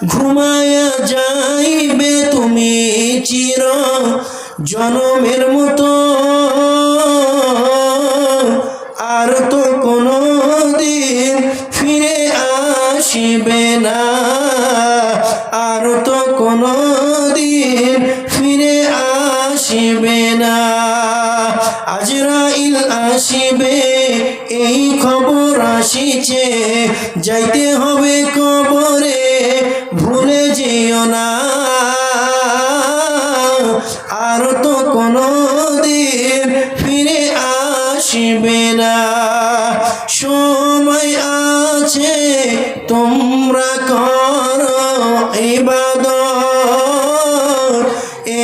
ঘুমায়া যাইবে তুমি চির জনমের মতো, আর তো কোনো দিন ফিরে আসিবে না, আর তো কোনো দিন ফিরে আসিবে না। আজরাইল আসিবে এই খবর আসিছে, যাইতে হবে কবরে ভুলে যেও না, আর তো কোনো দিন ফিরে আসিবে না। সময় আছে তোমরা করো ইবাদত,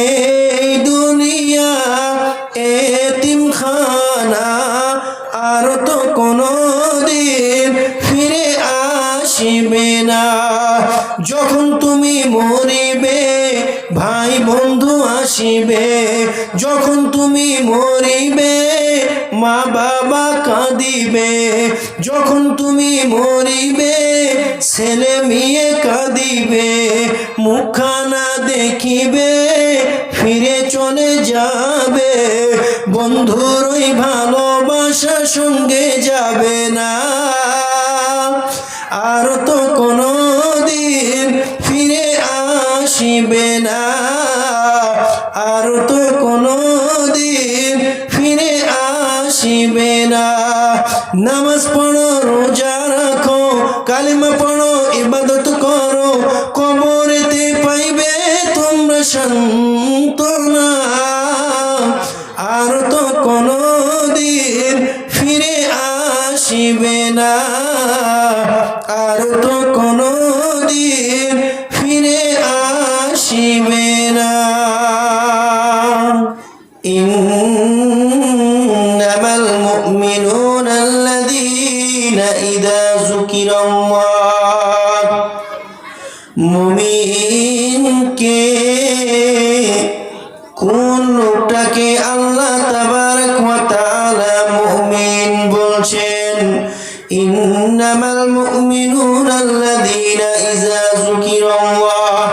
এই দুনিয়া এতিমখানা, আর তো কোনো দিন ফিরে আসিবে না। যখন তুমি মরিবে ভাই বন্ধু আসিবে, যখন তুমি মরিবে মা বাবা কাঁদিবে, যখন তুমি মরিবে ছেলে মেয়ে কাঁদিবে, মুখখানা দেখিবে ফিরে চলে যাবে, বন্ধুর ওই ভালোবাসা সঙ্গে যাবে না, আর তো কোনো দিন ফিরে আসিবে না, আর তো কোনো দিন ফিরে আসিবে না। নামাজ পড়ো, রোজা রাখো, কালিমা পড়ো, ইবাদত করো, কবরেতে পাইবে তোমরা সান্ত্বনা, আর তো কোনো দিন ফিরে আসিবে না, আর তো কোনো দিন ফিরে আসিবে না। ইন্নামাল মুমিনুনা আল্লাযীনা ইযা যুকিরাল্লাহ, মুমিনকে কোন লোকটাকে আল্লাহ তাবারক ওয়া তাআলা মুমিন বলছেন? ইন্নামাল মুমিনুনা আল্লাযীনা ইযা যুকিরাল্লাহ,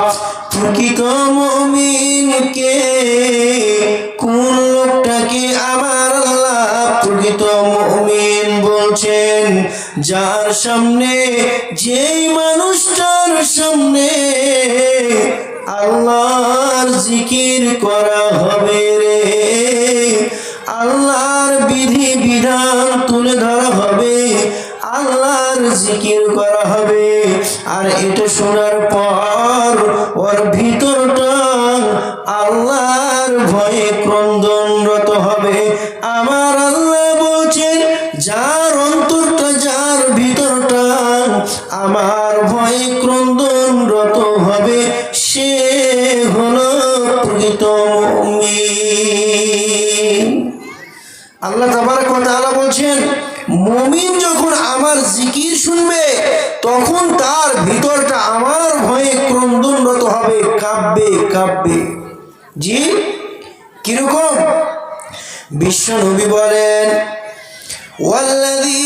প্রকৃত মুমিনকে কোন লোকটাকে আমার আল্লাহ প্রকৃত মুমিন বলছেন? যার সামনে, যেই মানুষটার সামনে আল্লাহর জিকির করা হবে রে, আল্লাহর বিধি বিধান তুলে ধরা হবে, আল্লাহর জিকির করা হবে, আর এটা শোনার পর ওর ভিতরটা আল্লাহর ভয়ে ক্রন্দনরত হবে। আমার আল্লাহ বলছেন, যার অন্তরটা, যার ভিতরটা আমার ভয়ে ক্রন্দনরত হবে, সে হলো প্রকৃত মুমিন। আল্লাহ তাবারক ওয়া তাআলা বলছেন, মুমিন যখন আমার জিকির শুনবে তখন তার ভিতরটা আমার ভয়ে ক্রন্দনরত হবে, কাঁপবে কাঁপবে। জি, কিরকম? বিশ্ব নবী বলেন, ওয়াল্লাযী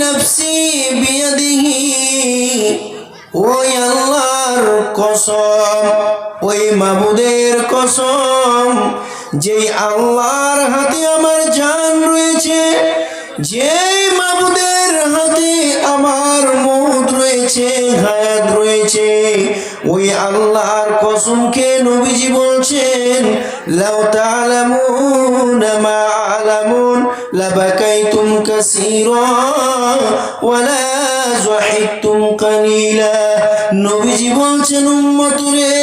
নাফসি বিয়াদিহি, ওই আল্লাহর কসম, ওই মাবুদের কসম, যেই আল্লাহর হাতে আমার জান রয়েছে, যেই মাবুদের হাতে আমার মউত রয়েছে, হায়াত রয়েছে, ওই আল্লাহর কসমকে নবীজি বলছেন, লাউ তা'লামুনা মা আ'লামুন লাবাকাইতুম কাসীরা ওয়ালা যাহিকতুম কালীলা। নবীজি বলছেন, উম্মত রে,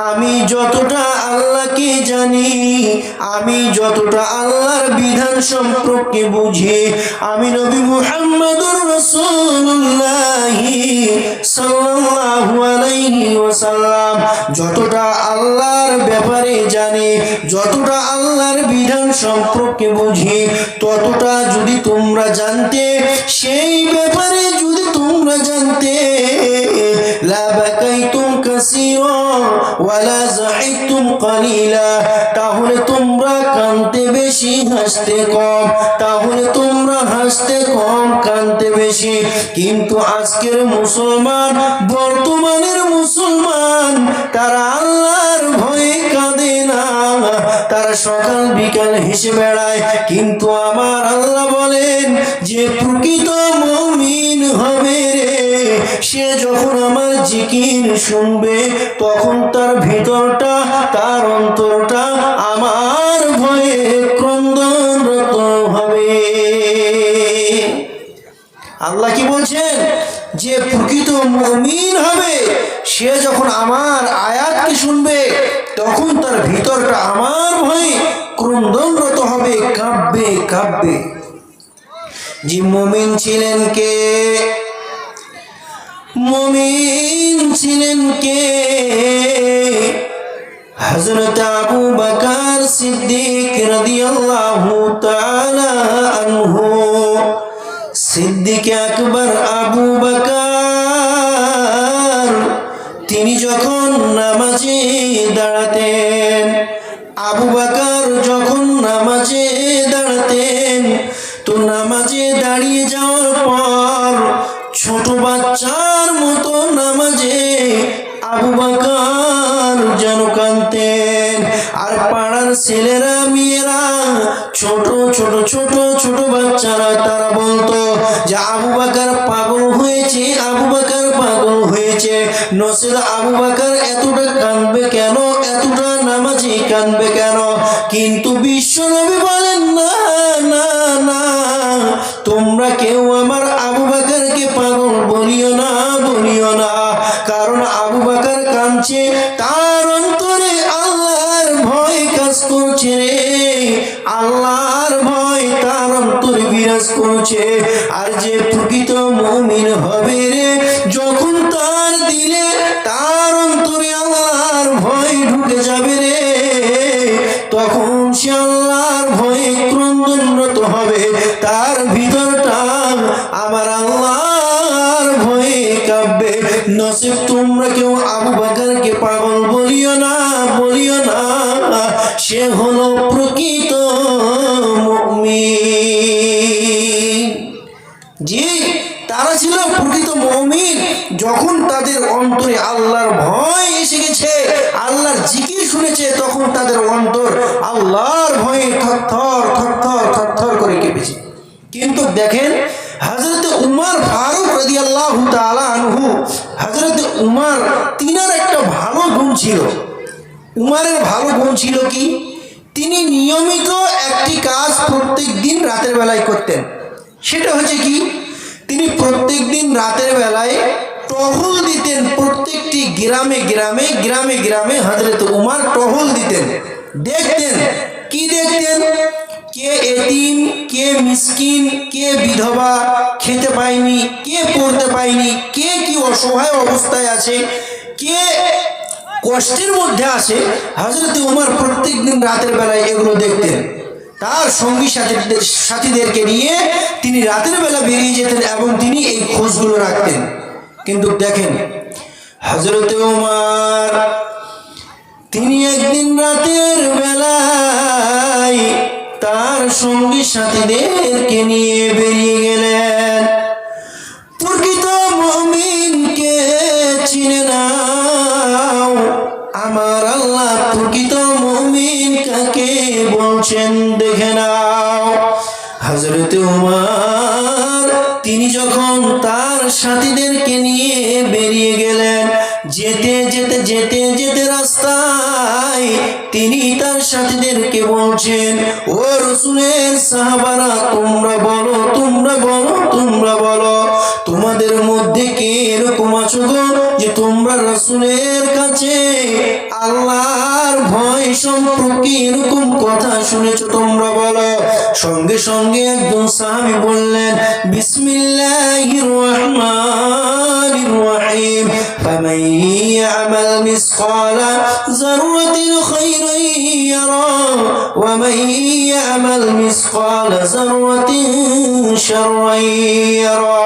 আমি যতটা আল্লাহকে জানি, আমি যতটা আল্লাহর বিধান সম্পর্কে বুঝি, আমি নবী মুহাম্মদুর রাসূলুল্লাহ সাল্লাল্লাহু আলাইহি ওয়াসাল্লাম যতটা আল্লাহর ব্যাপারে জানি, যতটা আল্লাহর বিধান সম্পর্কে বুঝি, ততটা যদি তোমরা জানতে, সেই ব্যাপারে যদি তোমরা জানতে, লাবাকাইতুম কাসীরা ওয়ালা যাহিকতুম কালীলা, তাহলে তোমরা কাঁদতে বেশি, হাসতে কম, তাহলে তোমরা হাসতে কম কাঁদতে বেশি। কিন্তু আজকের মুসলমান, বর্তমানের মুসলমান, তারা আল্লাহর ভয়ে কাঁদে না, তারা সকাল বিকাল হেসে বেড়ায়। কিন্তু আমার আল্লাহ বলেন যে প্রকৃত মুমিন হবে রে, সে যখন আমার জিকির শুনবে তখন তার ভিতরটা, তার অন্তরটা আমার ভয়ে ক্রন্দনরত হবে। আল্লাহ কি বলছেন? যে প্রকৃত মুমিন হবে সে যখন আমার আয়াতকে শুনবে তখন তার ভিতরটা আমার ভয়ে ক্রন্দনরত হবে, কাঁপবে কাঁপবে। যে মুমিন ছিলেন কে? মুমিন ছিলেন কে? হযরত আবু বকর সিদ্দিক রাদিয়াল্লাহু তাআলা আনহু, সিদ্দিক আকবর আবু বকর, তিনি যখন নামাজে দাঁড়াতেন, আবু বকর যখন নামাজে দাঁড়াতেন, তো নামাজে দাঁড়িয়ে যাওয়ার পর ছোট বাচ্চার মতো নামাজে আবু বকর যেন কাঁদতেন। আর পাড়ার ছেলেরা মেয়েরা, ছোট ছোট ছোট ছোট বাচ্চারা, তারা বলতো যে আবু বকর পাগল হয়েছে, আবু বকর পাগল হয়েছে। নসির আবু বকর এতটা কাঁদবে কেন, এতটা নামাজে কাঁদবে কেন? কিন্তু বিশ্বনবী বলেন না না না, তোমরা কেউ আমার আবু বকরকে পাগল বলিও না, বলিও না। কারণ আবু বকর কাঁদছে, তার অন্তরে আল্লাহর ভয় কাজ করছে রে, আল্লাহর ভয় তার অন্তরে বিরাজ করছে। আর যে প্রকৃত মুমিন হবে রে, যখন তার দিলে, তার অন্তরে আল্লাহর ভয় ঢুকে যাবে রে, তখন সে আল্লাহর ভয়ে ক্রন্দনরত হবে, তার ভিতরটা আমার আল্লাহর ভয়ে কাঁপবে। নসিব তোমরা কেউ আবু বকরকে পাগল বলিও না, বলিও না, সে হলো প্রকৃত মুমিন। জি, তারা ছিল প্রকৃত মুমিন যখন তাদের অন্তরে আল্লাহর ভয় এসে গেছে, আল্লাহর জিকির শুনেছে, তখন তাদের অন্তর আল্লাহর ভয়ে থরথর থরথর থরথর করে কেঁপেছে। কিন্তু দেখেন হযরত উমর ফারুক রাদিয়াল্লাহু তাআলা আনহু, হযরত উমর, তিনার একটা ভালো গুণ ছিল। উমরের ভালো গুণ ছিল কি? তিনি নিয়মিত একটি কাজ প্রত্যেক দিন রাতের বেলায় করতেন। সেটা হচ্ছে কি? তিনি প্রত্যেক দিন রাতের বেলায় টহল দিতেন। প্রত্যেকটি গ্রামে গ্রামে গ্রামে গ্রামে হযরত উমর টহল দিতেন, দেখতেন। কি দেখতেন? কে এতিম, কে মিসকিন, কে বিধবা, খেতে পায়নি, কে পড়তে পায়নি, কে কি অসহায় অবস্থায় আছে, কে কষ্টের মধ্যে আছে। হযরত উমর প্রত্যেক দিন রাতের বেলায় এগুলো দেখতেন। তার সঙ্গী সাথীদেরকে নিয়ে তিনি রাতের বেলা বেরিয়ে যেতেন এবং তিনি এই খোঁজগুলো রাখতেন। কিন্তু দেখেন হযরত উমর, তিনি একদিন রাতের বেলায় তার সঙ্গী সাথীদেরকে নিয়ে বেরিয়ে গেলেন। প্রকৃত মুমিনকে চিনে নাও, আমার আল্লাহ প্রকৃত মুমিন কাকে বলছেন দেখে নাও। হযরত উমর, তিনি যখন তার সাথীদেরকে নিয়ে বেরিয়ে গেলেন, যেতে যেতে যেতে যেতে রাস্তায় তিনি তার সাথীদেরকে বলছেন, ও রাসূলের সাহাবারা, তোমরা বলো, তোমরা বলো, তোমরা বলো, তোমাদের মধ্যে কে এরকম আছো গো যে তোমরা রাসূলের কাছে আল্লাহর ভয় সম্পর্কে এরকম কথা শুনেছো? তোমরা বলো। সঙ্গে সঙ্গে একজন সাহাবী বললেন, বিসমিল্লাহির রহমানির রহিম, ফামান ইয়ামাল মিসকালা যাররাতিন খায়রান ইয়ারা ওয়া মান يعمل مثقال ذرة شرا يره।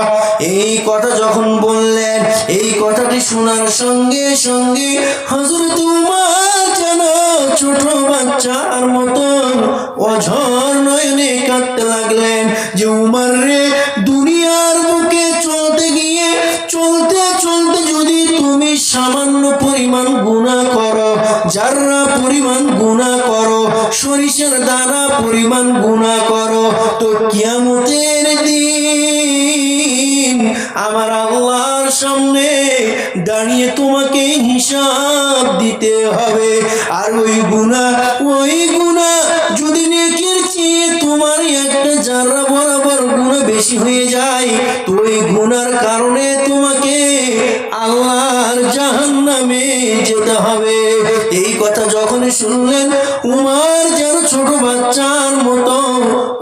এই কথা যখন বললেন, এই কথাটি শোনার সঙ্গে সঙ্গে হযরত উমর যেন ছোট বাচ্চার মতন অঝর নয়নে কাঁদতে লাগলেন যে উমর রে, দুনিয়ার বুকে চলতে গিয়ে চলতে চলতে যদি তুমি সামান্য পরিমাণ গুনাহ করো, যারা পরিমাণ গুনাহ করো, সরিষার দানা পরিমাণ গুনাহ করো, তো কিয়ামতের দিন আমার আল্লাহর সামনে দাঁড়িয়ে তোমাকে হিসাব দিতে হবে। আর ওই গুনাহ যদি নেকির চেয়ে তোমার একটা যারা বরাবর গুনাহ বেশি হয়ে যায়, তো ওই গুনার কারণে তোমাকে আল্লাহর জাহান্নামে যেতে হবে। এই কথা যখন শুনলেন উমর যেন ছোট বাচ্চার মতো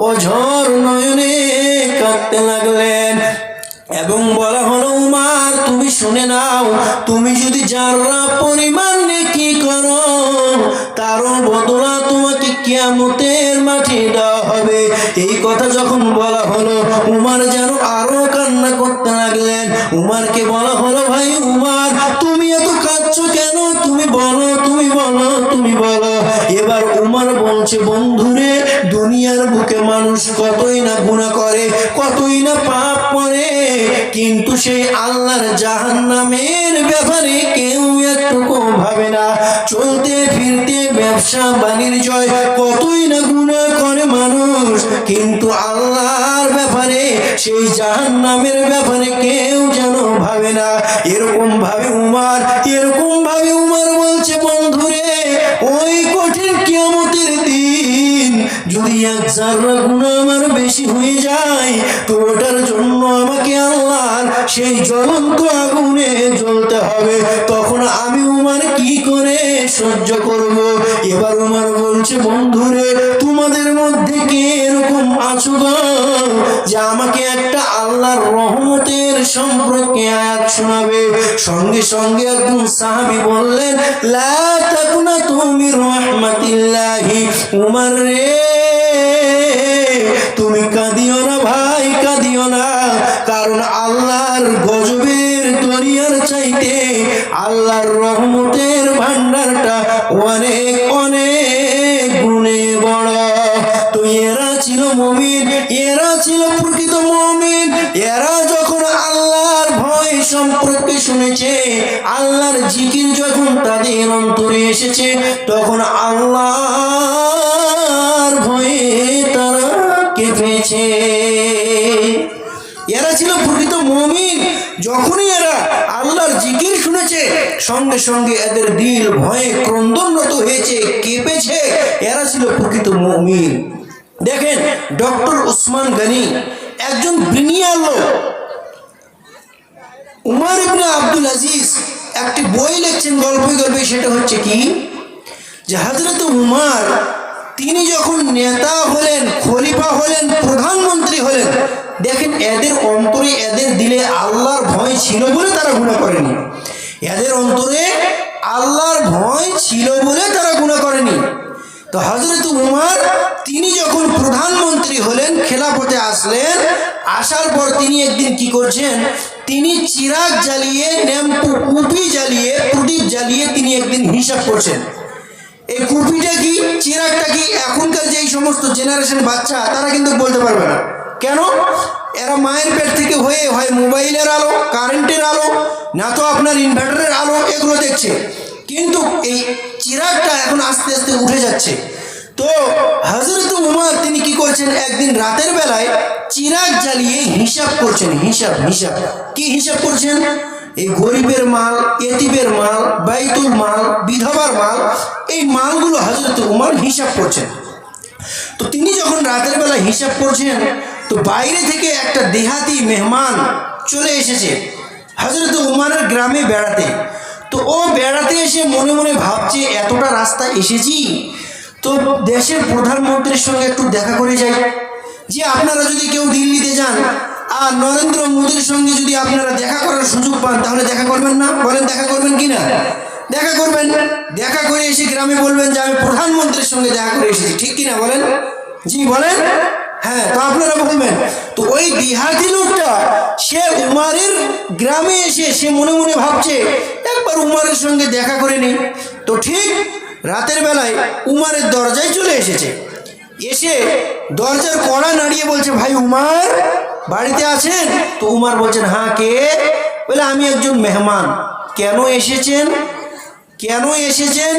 অঝর নয়নে কাঁদতে লাগলেন এবং বলা হলো উমর তুমি শুনে নাও, তুমি যদি যারা পরিমাণ নেকি করো তারও বদলা তোমাকে কিয়ামতের মাঠে দেওয়া হবে। এই কথা যখন বলা হলো উমর যেন আরো কান্না করতে লাগলেন। উমরকে বলা হলো ভাই উমর তুমি এত কাঁদছো কেন, তুমি বলো। এবার উমর বলছে বন্ধুরে, দুনিয়ার বুকে মানুষ কতই না গুনাহ করে, কতই না পাপ করে, কিন্তু সেই আল্লাহর জাহান্নামের ব্যাপারে কেউ একটুকু ভাবে না। চলতে ফিরতে ব্যবসা বাণিজ্য কতই না গুনাহ করে মানুষ, কিন্তু আল্লাহর ব্যাপারে সেই জাহান্নামের ব্যাপারে কেউ যেন ভাবে না। এরকম ভাবে উমর বলছে বন্ধুরে, ওই কঠিন কিয়ামতের দিন যদি এক যারা গুনাহ আমার বেশি হয়ে যায়, তো ওটার জন্য আমাকে আল্লাহর সেই জ্বলন্ত আগুনে জ্বলতে হবে। তখন আমি উমর কি করে সহ্য করব? এবার উমর বলছে বন্ধুরে, তোমাদের মধ্যে কে এরকম আছো যে আমাকে একটা আল্লাহর রহমতের সম্পর্কে আয়াত শোনাবে? সঙ্গে সঙ্গে একজন সাহাবী বললেন লা তাকুনাতু মির রাহমাতিল্লাহি। উমর রে, তুমি কাঁদিও না ভাই, কাঁদিও না, কারণ আল্লাহর গজবের দরিয়ার চাইতে আল্লাহর রহমতের ভান্ডারটা অনেক অনেক গুণে বড়। তো এরা ছিল মুমিন, এরা ছিল প্রকৃত মুমিন। এরা যখন আল্লাহর ভয় সম্পর্কে শুনেছে, আল্লাহর জিকির যখন তাদের অন্তরে এসেছে, তখন আল্লাহর ভয়ে তারা কেঁপেছে। এরা ছিল প্রকৃত মুমিন। যখনই এরা আল্লাহর জিকির শুনেছে, সঙ্গে সঙ্গে এদের দিল ভয়ে ক্রন্দনরত হয়েছে, কেঁপেছে। এরা ছিল প্রকৃত মুমিন। দেখেন ডক্টর উসমান গনি একজন ব্রিলিয়ান্ট লোক। উমর ইবনে আব্দুল আজিজ একটি বই লিখছেন গল্পে, সেটা হচ্ছে কি যে হযরত উমর তিনি যখন নেতা হলেন, খলিফা হলেন, প্রধানমন্ত্রী হলেন, দেখেন এদের অন্তরে এদের দিলে আল্লাহর ভয় ছিল বলে তারা গুনাহ করেনি। এদের অন্তরে আল্লাহর ভয় ছিল বলে তারা গুনাহ করেনি। তো হযরত উমর তিনি যখন প্রধানমন্ত্রী হলেন, খেলাফতে আসলেন, আসার পর তিনি একদিন কি করছেন, তিনি চিরাগ জ্বালিয়ে, কুপি জ্বালিয়ে, প্রদীপ জ্বালিয়ে তিনি একদিন হিসাব করছেন। এই কুপিটা কি, চিরাগটা কি, এখনকার যে সমস্ত জেনারেশন বাচ্চা তারা কিন্তু বলতে পারবে না। কেন? এরা মায়ের পেট থেকে হয়ে হয় মোবাইলের আলো, কারেন্টের আলো, না তো আপনার ইনভার্টারের আলো, এগুলো দেখছে। কিন্তু এই চিরাগটা এখন আস্তে আস্তে উঠে যাচ্ছে। তো হযরত উমর তিনি কি করছেন, একদিন রাতের বেলায় চিরাগ জ্বালিয়ে হিসাব করছেন। হিসাব কি হিসাব করছেন? এই গরিবের মাল, এতিমের মাল, বাইতুল মাল, বিধবার মাল, এই মালগুলো হযরত উমর হিসাব করছেন। তো তিনি যখন রাতের বেলা হিসাব করছেন, তো বাইরে থেকে একটা দেহাতি মেহমান চলে এসেছে হযরত উমরের গ্রামে বেড়াতে। তো ও বেড়াতে এসে মনে মনে ভাবছে এতটা রাস্তা এসেছি, তো দেশের প্রধানমন্ত্রীর সঙ্গে একটু দেখা করে যাই। যে আপনারা যদি কেউ দিল্লিতে যান আর নরেন্দ্র মোদীর সঙ্গে যদি আপনারা দেখা করার সুযোগ পান, তাহলে দেখা করবেন না? বলেন দেখা করবেন কি না? দেখা করবেন। দেখা করে এসে গ্রামে বলবেন যে আমি প্রধানমন্ত্রীর সঙ্গে দেখা করে এসেছি, ঠিক কিনা বলেন? জি বলেন। হ্যাঁ, তো আপনারা বলবেন, তো ওই দিহাতি লোকটা সে উমারের গ্রামে এসে সে মনে মনে ভাবছে একবার উমারের সঙ্গে দেখা করে নেই। তো ঠিক রাতের বেলায় উমারের দরজায় চলে এসেছে, এসে দরজার কড়া নাড়িয়ে বলছে, ভাই উমার বাড়িতে আছেন? তো উমার বলছেন, হ্যাঁ কে? বলে, আমি একজন মেহমান। কেন এসেছেন? কেন এসেছেন?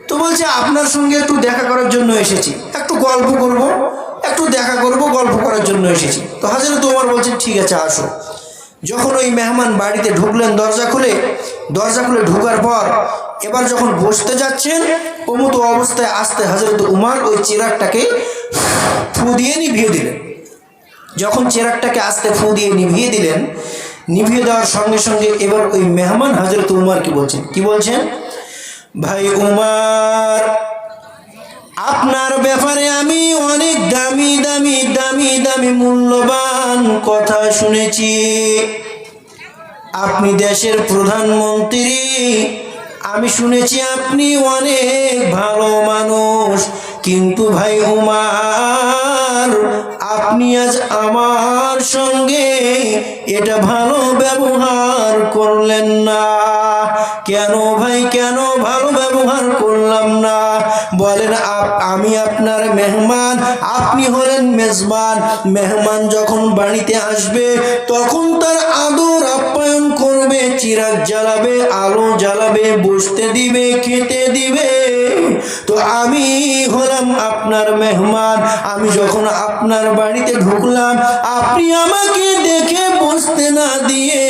তো বলছে, আপনার সঙ্গে একটু দেখা করার জন্য এসেছি, একটু গল্প করব, একটু দেখা করব, গল্প করার জন্য এসেছি। তো হযরত ওমর বলছেন, ঠিক আছে আসো। যখন ওই মেহমান বাড়িতে ঢুকলেন দরজা খুলে ঢোকার পর এবার যখন বসতে যাচ্ছেন অমতো অবস্থায় আসতে হযরত উমর ওই চিরাগটাকে ফু দিয়ে নিভিয়ে দিলেন। যখন চিরাগটাকে আস্তে ফু দিয়ে নিভিয়ে দিলেন, নিভিয়ে দেওয়ার সঙ্গে সঙ্গে এবার ওই মেহমান হযরত উমর কি বলছেন, ভাই উমর, আপনার ব্যাপারে আমি অনেক দামি দামি দামি দামি মূল্যবান কথা শুনেছি। আপনি দেশের প্রধানমন্ত্রী, আমি শুনেছি আপনি অনেক ভালো মানুষ, কিন্তু ভাই উমর, আপনি আজ আমার সঙ্গে এটা ভালো ব্যবহার করলেন না। কেন ভাই, কেন ভালো ব্যবহার করলাম না? বলেন, আমি আপনার মেহমান, আপনি হলেন মেজবান। মেহমান যখন বাড়িতে আসবে তখন তার আদর আপ্যায়ন করবে, চিরাগ জ্বালাবে, আলো জ্বালাবে, বসতে দিবে, খেতে দিবে। তো আমি হলাম আপনার মেহমান, আমি যখন আপনার বাড়িতে ঢুকলাম আপনি আমাকে দেখে বসতে না দিয়ে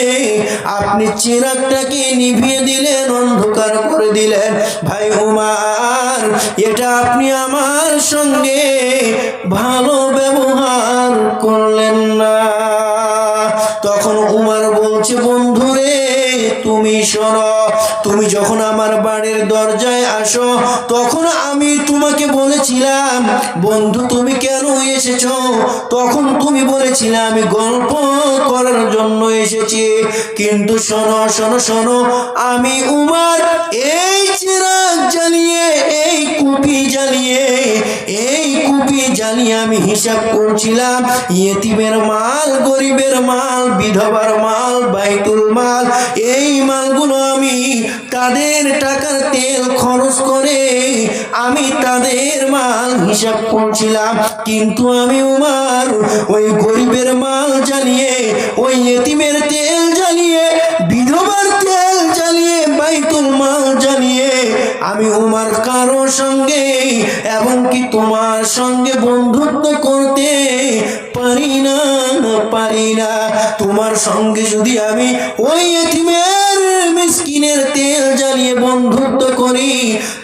আপনি চিরাগটাকে নিভিয়ে দিলেন, অন্ধকার করে দিলেন। ভাই উমর, এটা আপনি আমার সঙ্গে ভালো ব্যবহার করলেন না। তখন উমর বলছে, বন্ধুরে তুমি শোনো, তুমি যখন আমার বাড়ির দরজায় আসো তখন আমি তোমাকে বলেছিলাম, বন্ধু তুমি কেন এসেছো? তখন তুমি বলেছিলে আমি গল্প করার জন্য এসেছি। কিন্তু শোনো শোনো শোনো, আমি উমর এই চিরাগ জ্বালিয়ে, এই কুপি জ্বালিয়ে আমি হিসাব করছিলাম ইয়েতিমের মাল, গরিবের মাল, বিধবার মাল, বাইতুল মাল, এই মালগুলো আমি তাদের টাকার তেল খরচ করে আমি তাদের মাল হিসাব করছিলাম। কিন্তু আমি উমর ওই গরিবের মাল জ্বালিয়ে, ওই ইয়েতিমের তেল জ্বালিয়ে, বিধবার তেল জ্বালিয়ে, বাইতুল মাল জ্বালিয়ে আমি উমর কারো সঙ্গে এমনকি তোমার সঙ্গে বন্ধুত্ব করতে পারি না। তোমার সঙ্গে যদি আমি ওই ইতিমের মিসকিনের তেল জ্বালিয়ে বন্ধুত্ব করি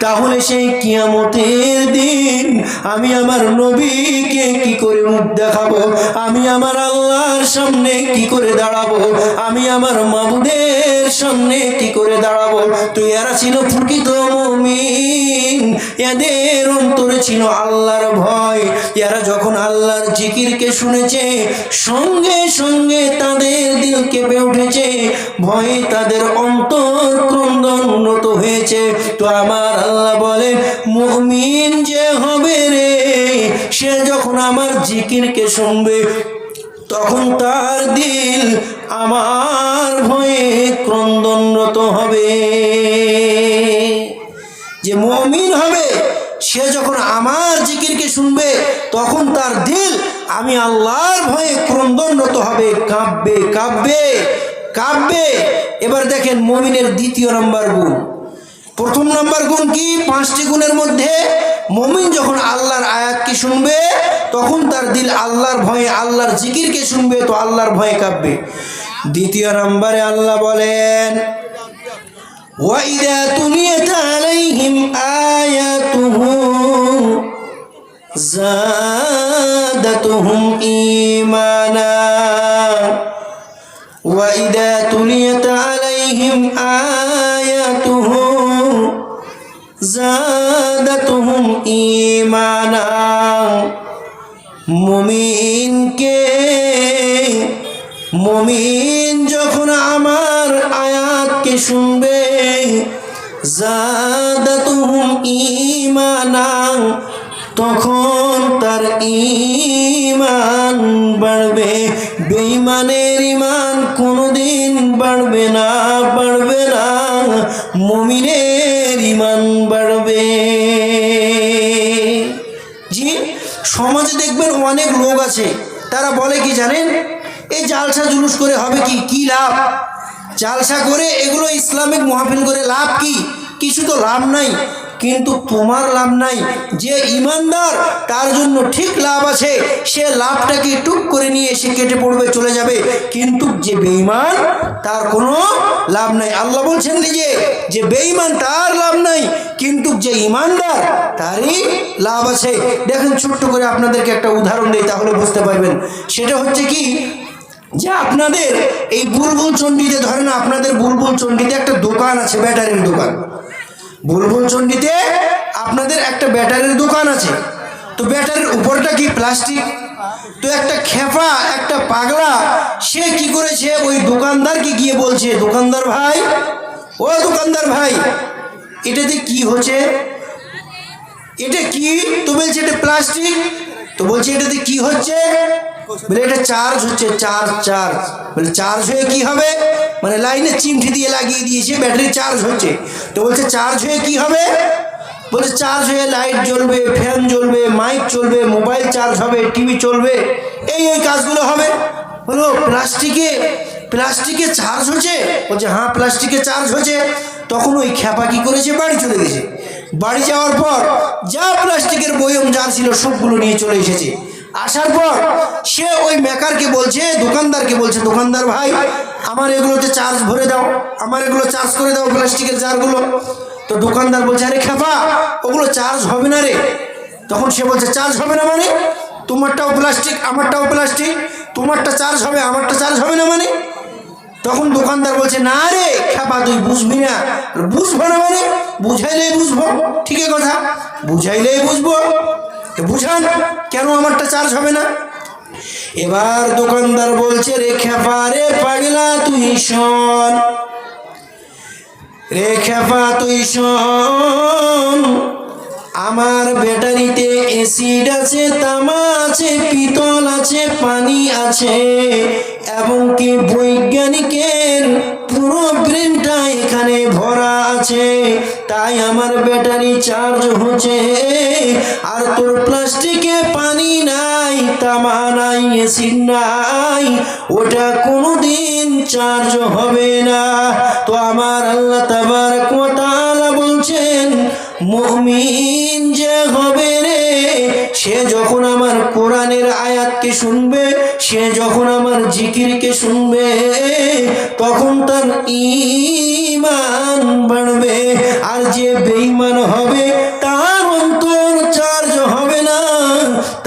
তাহলে সেই কিয়ামতের দিন আমি আমার নবীকে কি করে মুখ দেখাবো? আমি আমার আল্লাহর সামনে কি করে দাঁড়াবো? আমি আমার মাবুদের সামনে কি করে দাঁড়াবো? তো এরা ছিল প্রকৃত মুমিন, এদের অন্তরে ছিল আল্লাহর ভয়। এরা যখন আল্লাহর জিকিরকে শুনেছে সঙ্গে সঙ্গে তাদের দিল কেঁপে উঠেছে, ভয়ে তাদের অন্তর ক্রন্দনত হয়েছে। তো আমার আল্লাহ বলে, মুমিন যে হবে রে, সে যখন আমার জিকিরকে শুনবে তখন তার দিল আমার ভয়ে ক্রন্দনরত হবে। যে মুমিন হবে সে যখন আমার জিকিরকে শুনবে তখন তার দিল আমি আল্লাহর ভয়ে ক্রন্দনরত হবে, কাঁপবে কাঁপবে কাঁপবে। এবার দেখেন মুমিনের দ্বিতীয় নাম্বার গুণ। প্রথম নাম্বার গুণ কি? 5টি গুণের মধ্যে মুমিন যখন আল্লাহর আয়াতকে শুনবে তখন তার দিল আল্লাহর ভয়ে, আল্লাহর জিকিরকে শুনবে তো আল্লাহর ভয়ে কাঁপবে। দ্বিতীয় নাম্বারে আল্লাহ বলেন, وَإِذَا تُلِيَتْ عَلَيْهِمْ آيَاتُهُ زَادَتْهُمْ إِيمَانًا وَإِذَا تُلِيَتْ عَلَيْهِمْ آيَاتُهُ زَادَتْهُمْ إِيمَانًا। মুমিন যখন আমার আয়াতকে শুনবে জাদাতুহুম ঈমানা, তখন তার ঈমান বাড়বে। বেঈমানের ঈমান কোনোদিন বাড়বে না, বাড়বে না। মুমিনের ঈমান বাড়বে। জি, সমাজে দেখবেন অনেক লোক আছে, তারা বলে কি জানেন, এই জালসা জুলুস করে হবে কি, কি লাভ? জালসা করে এগুলো ইসলামিক মাহফিল করে লাভ কি? কিছু তো লাভ নাই। কিন্তু তোমার লাভ নাই। যে ইমানদার তার জন্য ঠিক লাভ আছে, সে লাভটাকে টুক করে নিয়ে এসে কেটে পড়বে, চলে যাবে। কিন্তু যে বেঈমান তার কোনো লাভ নাই। আল্লাহ বলছেন নিজে যে বেঈমান তার লাভ নাই, কিন্তু যে ইমানদার তারই লাভ আছে। দেখেন ছোট্ট করে আপনাদেরকে একটা উদাহরণ দেই, তাহলে বুঝতে পারবেন। সেটা হচ্ছে কি, যে আপনাদের এই বুলবুল চণ্ডীতে, ধরেন আপনাদের বুলবুল চণ্ডীতে একটা দোকান আছে, ব্যাটারির দোকান। বুলবুল চণ্ডীতে আপনাদের একটা ব্যাটারির দোকান আছে। তো ব্যাটারির উপরটা কি, প্লাস্টিক। তো একটা খেপা, একটা পাগলা, সে কি করেছে, ওই দোকানদারকে গিয়ে বলছে, দোকানদার ভাই, ও দোকানদার ভাই, এটাতে কি হচ্ছে, এটা কি? তো বলছে এটা প্লাস্টিক। তো বলছে এটাতে কি হচ্ছে? বলে এটা চার্জ হচ্ছে, চার্জ। বলে চার্জ হয়ে কি হবে? মানে লাইনে চিমটি দিয়ে লাগিয়ে দিয়েছে, ব্যাটারি চার্জ হচ্ছে। তো বলছে চার্জ হয়ে কি হবে? বলছে চার্জ হয়ে লাইট জ্বলবে, ফ্যান জ্বলবে, মাইক চলবে, মোবাইল চার্জ হবে, টিভি চলবে, এই কাজগুলো হবে। বলো প্লাস্টিকে চার্জ হচ্ছে? বলছে হ্যাঁ প্লাস্টিকে চার্জ হচ্ছে। তখন ওই খ্যাপা কি করেছে, বাড়ি চলে গেছে। বাড়ি যাওয়ার পর যা প্লাস্টিকের বয়ম যা ছিল সবগুলো নিয়ে চলে এসেছে। আসার পর সে ওই মেকারকে বলছে, দোকানদারকে বলছে, দোকানদার ভাই, আমার এগুলোতে চার্জ ভরে দাও, আমার এগুলো চার্জ করে দাও, প্লাস্টিকের জারগুলো। তো দোকানদার বলছে, আরে খ্যাপা, ওগুলো চার্জ হবে না রে। তখন সে বলছে, চার্জ হবে না মানে? তোমারটাও প্লাস্টিক, আমারটাও প্লাস্টিক, তোমারটা চার্জ হবে, আমারটা চার্জ হবে না মানে? তখন দোকানদার বলছে, না রে খ্যাপা, তুই বুঝবি না। বুঝবো না মানে? বুঝাইলেই বুঝবো। ঠিকই কথা, বুঝাইলেই বুঝবো। বুঝান কেন আমারটা চার্জ হবে না? এবার দোকানদার বলছে, রে খ্যাপা, রে পাগলা, তুই শোন, রে খ্যাপা তুই শোন, আমার ব্যাটারিতে অ্যাসিড আছে, তামা আছে, পিতল আছে, পানি আছে, এবং কি বৈজ্ঞানিকের পুরো ব্রেনটা এখানে ভরা আছে। তাই আমার ব্যাটারি চার্জ হচ্ছে। আর তোর প্লাস্টিকে পানি নাই, তামা নাই, অ্যাসিড নাই, ওটা কোনোদিন চার্জ হবে না। তো আমার আল্লাহ তাবারক ওয়া তাআলা বলছেন, মুমিন যে হবে রে, সে যখন আমার কোরআনের আয়াতকে শুনবে, সে যখন আমার জিকিরকে শুনবে, তখন তার ঈমান বাড়বে। আর যে বেঈমান হবে, তার অন্তর চার্জ হবে না,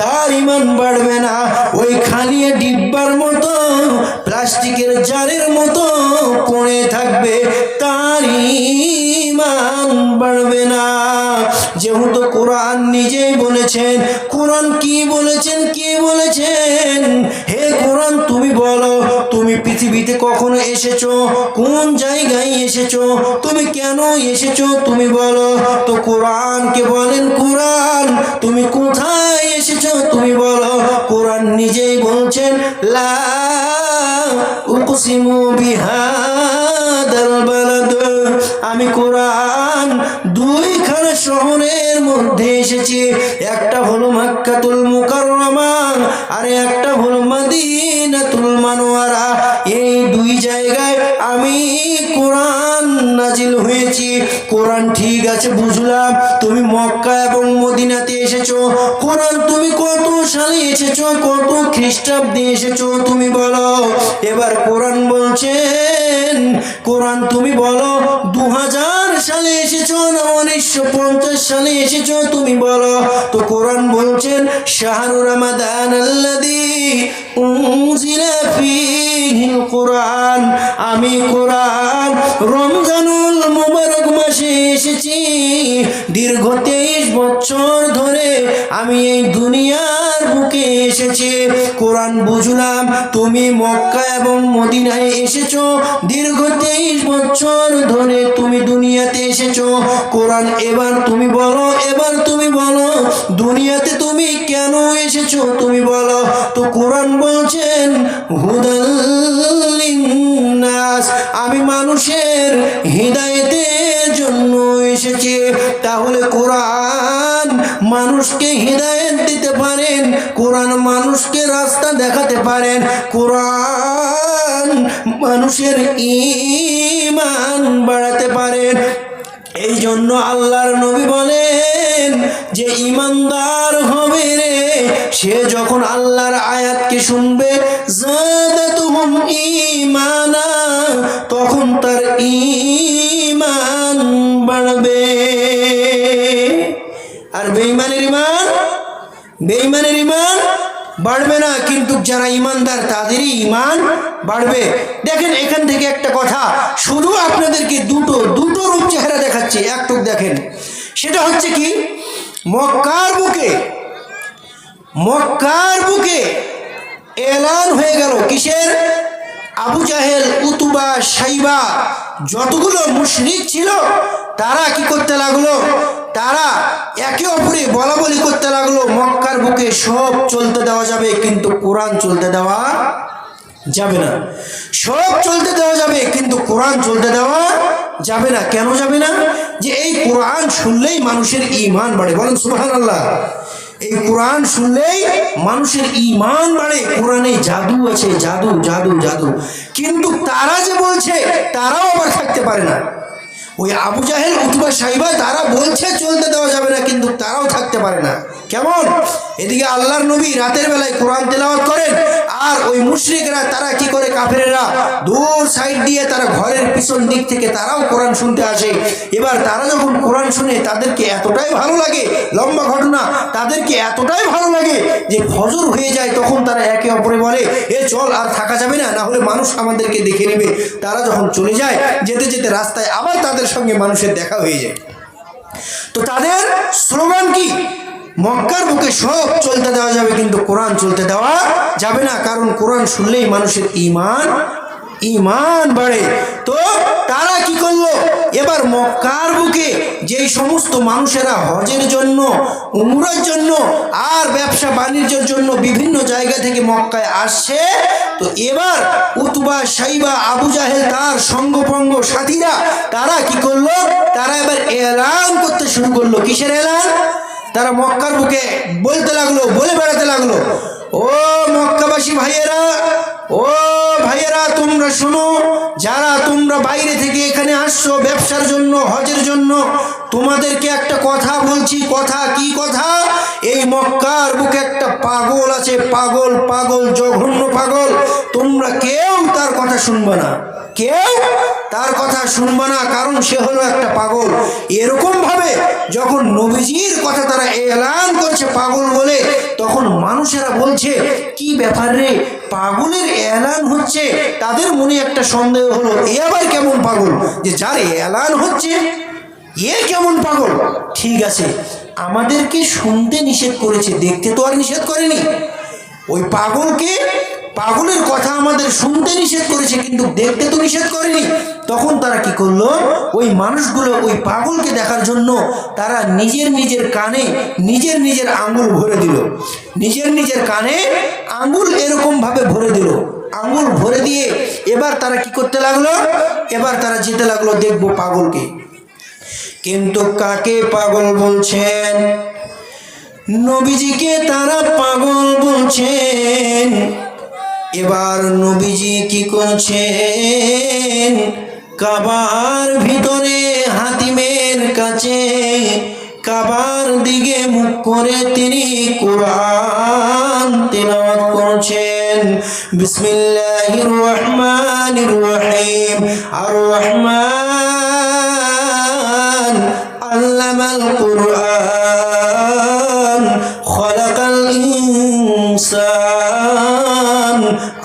তার ঈমান বাড়বে না। ওই খালি ডিব্বার মতো, প্লাস্টিকের জারের মতো পড়ে থাকবে, তার ঈমান বাড়বে না। যেহেতু কোরআন নিজেই বলেছেন, কোরআন কি বলেছেন, কে বলেছেন? হে কোরআন, তুমি বলো, তুমি পৃথিবীতে কখনো এসেছো? কোন জায়গায় এসেছো? তুমি কেন এসেছো? তুমি বলো। তো কোরআনকে বলেন, কোরআন তুমি কোথায় এসেছো? তুমি বলো। কোরআন নিজেই বলছেন, লা উকসিমু বিহাদাল বালাদ, আমি কোরআন দুইখানা শহরের মধ্যে এসেছি। একটা হলো মক্কাতুল মুকাররমা, আর একটা হলো মদিনাতুল মুনাওয়ারা। এই দুই জায়গায় আমি কোরআন নাজিল হয়েছি। কোরআন ঠিক আছে বুঝলাম, তুমি মক্কা এবং মদিনাতে এসেছো। কোরআন তুমি কত সালে এসেছো, কত খ্রিস্টাব্দে এসেছো তুমি বলো। এবার কোরআন বলছেন, কোরআন তুমি বলো 2000 সালে এসেছো না 1950 সালে এসেছো তুমি বলো। তো কোরআন বলছেন, শাহরু রমাদান আল্লাযী উনজিলা ফীহিল কুরআন, আমি কোরআন রমজানুল মুবারক মাস দেশে এসেছি, দীর্ঘ 23 বছর ধরে আমি এই দুনিয়ার বুকে এসেছি। কোরআন বুঝলাম তুমি মক্কা এবং মদিনায় এসেছো, দীর্ঘ 23 বছর ধরে তুমি দুনিয়াতে এসেছো। কোরআন এবার তুমি বলো দুনিয়াতে তুমি কেন এসেছো, তুমি বলো। তো কোরআন বলছেন হুদাল লিন্নাস, আমি মানুষের হিদায়াতের জন্য এসেছি। তাহলে কোরআন মানুষকে হিদায়াত দিতে পারেন, কোরআন মানুষকে রাস্তা দেখাতে পারেন, কোরআন মানুষের ঈমান বাড়াতে পারেন। এই জন্য আল্লাহর নবী বলেন যে ঈমানদার হবে রে, সে যখন আল্লাহর আয়াতকে শুনবে যাদাতুহুম ঈমানা, তখন তার ঈমান বাড়বে। আর বেঈমানের ঈমান বাড়বে না, কিন্তু যারা ঈমানদার তাদেরই ঈমান বাড়বে। দেখেন এখান থেকে একটা কথা, শুধু আপনাদেরকে দুটো রূপ চেহারা দেখাচ্ছি, একটু দেখেন। সেটা হচ্ছে কি, মক্কার বুকে এলান হয়ে গেল কিসের? আবু জাহেল, উতবা, সাইবা, যতগুলো মুশরিক ছিল তারা কি করতে লাগলো? তারা একে অপরে বলাবলি করতে লাগলো মক্কার বুকে সব চলতে দেওয়া যাবে, কিন্তু কোরআন চলতে দেওয়া যাবে না। সব চলতে দেওয়া যাবে, কিন্তু কোরআন চলতে দেওয়া যাবে না। কেন যাবে না? যে এই কোরআন শুনলেই মানুষের ঈমান বাড়ে। বলেন সুবহানাল্লাহ। এই কোরআন শুনলেই মানুষের ঈমান বাড়ে। কোরআনে জাদু আছে, জাদু। কিন্তু তারা যে বলছে, তারাও আবার থাকতে পারে না। ওই আবু জাহেল, উতবা, সাইবা তারা বলছে চলতে দেওয়া যাবে না, কিন্তু তারাও থাকতে পারে না। কেমন? এদিকে আল্লাহর নবী রাতের বেলায় কোরআন তেলাওয়াত করেন, আর ওই মুশরিকরা তারা কি করে, কাফেরেরা দূর সাইড দিয়ে তারা ঘরের পিছন দিক থেকে তারাও কোরআন শুনতে আসে। এবার তারা যখন কোরআন শুনে তাদেরকে এতটাই ভালো লাগে, লম্বা ঘটনা, তাদেরকে এতটাই ভালো লাগে যে ফজর হয়ে যায়, তখন তারা একে অপরে বলে এ চল, আর থাকা যাবে না, না হলে মানুষ আমাদেরকে দেখে নেবে। তারা যখন চলে যায়, যেতে যেতে রাস্তায় আবার তাদের সঙ্গে মানুষের দেখা হয়ে যায়। তো তাদের স্লোগান কি? মক্কার বুকে সব চলতে দেওয়া যাবে, কিন্তু কোরআন চলতে দেওয়া যাবে না, কারণ কোরআন শুনলেই মানুষের ঈমান বাড়ে। তো তারা কি করলো? এবার মক্কার বুকে যেই সমস্ত মানুষেরা হজের জন্য, উমরার জন্য আর ব্যবসা বাণিজ্যের জন্য বিভিন্ন জায়গা থেকে মক্কায় আসছে, তো এবার উতবা, সাইবা, আবু জাহেল তার সঙ্গপঙ্গ সাথীরা তারা কি করলো? তারা এবার এলান করতে শুরু করলো। কিসের এলান? তারা মক্কার বুকে বলতে লাগলো, বলে বেড়াতে লাগলো, ও মক্কাবাসী ভাইয়েরা, তোমরা শোনো, যারা তোমরা বাইরে থেকে এখানে আসছো ব্যবসার জন্য, হজের জন্য, তোমাদেরকে একটা কথা বলছি। কথা কি? কথা, এই মক্কার বুকে একটা পাগল আছে, পাগল, জঘন্য পাগল। তোমরা কেউ তার কথা শুনবে না, কারণ সে হলো একটা পাগল। এরকম ভাবে যখন নবীজির কথা তারা এলান করছে পাগল বলে, তখন মানুষেরা বলছে কি ব্যাপার রে, পাগলের এলান হচ্ছে। তাদের মনে একটা সন্দেহ হলো, এ আবার কেমন পাগল, যে যার এলান হচ্ছে এ কেমন পাগল? ঠিক আছে, আমাদেরকে শুনতে নিষেধ করেছে, দেখতে তো আর নিষেধ করেনি। ওই পাগলের কথা আমাদের শুনতে নিষেধ করেছে, কিন্তু দেখতে তো নিষেধ করেনি। তখন তারা কি করলো? ওই মানুষগুলো ওই পাগলকে দেখার জন্য তারা নিজের কানে নিজের আঙ্গুল ভরে দিল। নিজের কানে আঙ্গুল এরকম ভাবে ভরে দিল। আঙ্গুল ভরে দিয়ে এবার তারা কি করতে লাগলো? এবার তারা যেতে লাগলো দেখবো পাগলকে। কিন্তু কাকে পাগল বলছেন? নবীজিকে তারা পাগল বলছেন। এবার নবীজি কি করছেন? কাবার ভিতরে হাতিমের কাছে কাবার দিকে মুখ করে তিনি কোরআন তেলাওয়াত করছেন। বিসমিল্লাহির রহমানির রহিম। আর রহমান আল্লামাল কুরআন খলাকাল ইনসান